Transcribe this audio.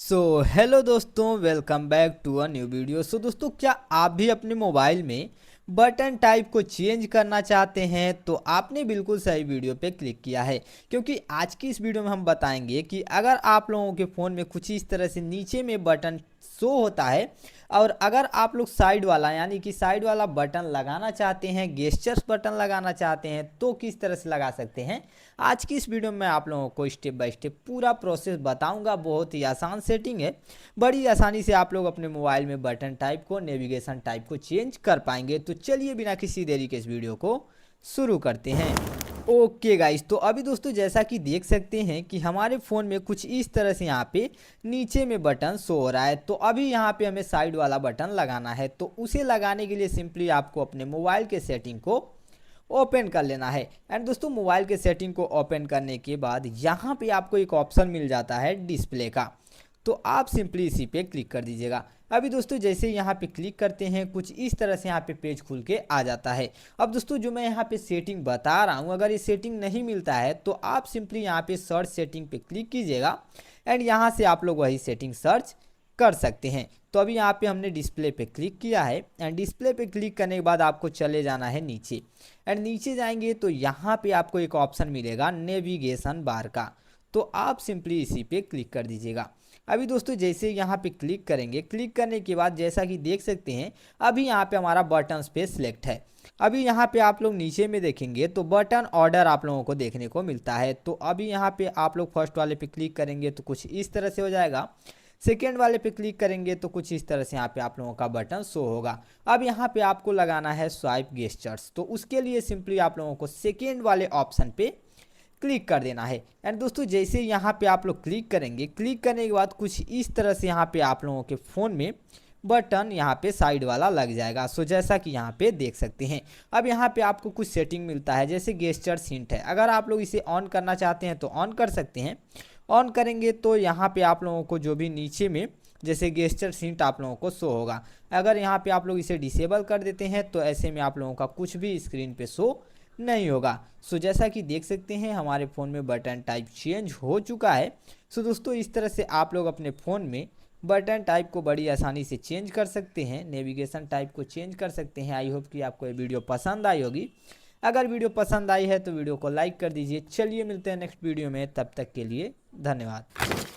Hello दोस्तों, welcome back to a new video. दोस्तों, क्या आप भी अपने मोबाइल में बटन टाइप को चेंज करना चाहते हैं? तो आपने बिल्कुल सही वीडियो पे क्लिक किया है, क्योंकि आज की इस वीडियो में हम बताएंगे कि अगर आप लोगों के फ़ोन में कुछ इस तरह से नीचे में बटन शो होता है और अगर आप लोग साइड वाला यानी कि साइड वाला बटन लगाना चाहते हैं, गेस्चर्स बटन लगाना चाहते हैं, तो किस तरह से लगा सकते हैं। आज की इस वीडियो में आप लोगों को स्टेप बाय स्टेप पूरा प्रोसेस बताऊंगा। बहुत ही आसान सेटिंग है, बड़ी आसानी से आप लोग अपने मोबाइल में बटन टाइप को, नेविगेशन टाइप को चेंज कर पाएंगे। तो चलिए बिना किसी देरी के इस वीडियो को शुरू करते हैं। ओके गाइस, तो अभी दोस्तों जैसा कि देख सकते हैं कि हमारे फ़ोन में कुछ इस तरह से यहाँ पे नीचे में बटन शो हो रहा है। तो अभी यहाँ पे हमें साइड वाला बटन लगाना है। तो उसे लगाने के लिए सिंपली आपको अपने मोबाइल के सेटिंग को ओपन कर लेना है। एंड दोस्तों, मोबाइल के सेटिंग को ओपन करने के बाद यहाँ पे आपको एक ऑप्शन मिल जाता है डिस्प्ले का। तो आप सिंपली इसी पे क्लिक कर दीजिएगा। अभी दोस्तों जैसे यहाँ पे क्लिक करते हैं, कुछ इस तरह से यहाँ पे पेज खुल के आ जाता है। अब दोस्तों जो मैं यहाँ पे सेटिंग बता रहा हूँ, अगर ये सेटिंग नहीं मिलता है तो आप सिंपली यहाँ पे सर्च सेटिंग पे क्लिक कीजिएगा एंड यहाँ से आप लोग वही सेटिंग सर्च कर सकते हैं। तो अभी यहाँ पे हमने डिस्प्ले पे क्लिक किया है एंड डिस्प्ले पे क्लिक करने के बाद आपको चले जाना है नीचे। एंड नीचे जाएंगे तो यहाँ पे आपको एक ऑप्शन मिलेगा नेविगेशन बार का। तो आप सिंपली इसी पे क्लिक कर दीजिएगा। अभी दोस्तों जैसे यहाँ पे क्लिक करेंगे, क्लिक करने के बाद जैसा कि देख सकते हैं अभी यहाँ पे हमारा बटन पे सिलेक्ट है। अभी यहाँ पे आप लोग नीचे में देखेंगे तो बटन ऑर्डर आप लोगों को देखने को मिलता है। तो अभी यहाँ पे आप लोग फर्स्ट वाले पे क्लिक करेंगे तो कुछ इस तरह से हो जाएगा। सेकेंड वाले पे क्लिक करेंगे तो कुछ इस तरह से यहाँ पे आप लोगों का बटन शो होगा। अब यहाँ पे आपको लगाना है स्वाइप गेस्चर्स। तो उसके लिए सिंपली आप लोगों को सेकेंड वाले ऑप्शन पे क्लिक कर देना है। एंड दोस्तों जैसे यहाँ पे आप लोग क्लिक करेंगे, क्लिक करने के बाद कुछ इस तरह से यहाँ पे आप लोगों के फ़ोन में बटन यहाँ पे साइड वाला लग जाएगा। जैसा कि यहाँ पे देख सकते हैं। अब यहाँ पे आपको कुछ सेटिंग मिलता है, जैसे गेस्चर्स हिंट है। अगर आप लोग इसे ऑन करना चाहते हैं तो ऑन कर सकते हैं। ऑन करेंगे तो यहाँ पे आप लोगों को जो भी नीचे में जैसे गेस्चर हिंट आप लोगों को शो होगा। अगर यहाँ पे आप लोग इसे डिसेबल कर देते हैं तो ऐसे में आप लोगों का कुछ भी स्क्रीन पे शो नहीं होगा। जैसा कि देख सकते हैं हमारे फ़ोन में बटन टाइप चेंज हो चुका है। दोस्तों इस तरह से आप लोग अपने फ़ोन में बटन टाइप को बड़ी आसानी से चेंज कर सकते हैं, नेविगेशन टाइप को चेंज कर सकते हैं। आई होप कि आपको ये वीडियो पसंद आई होगी। अगर वीडियो पसंद आई है तो वीडियो को लाइक कर दीजिए। चलिए मिलते हैं नेक्स्ट वीडियो में, तब तक के लिए धन्यवाद।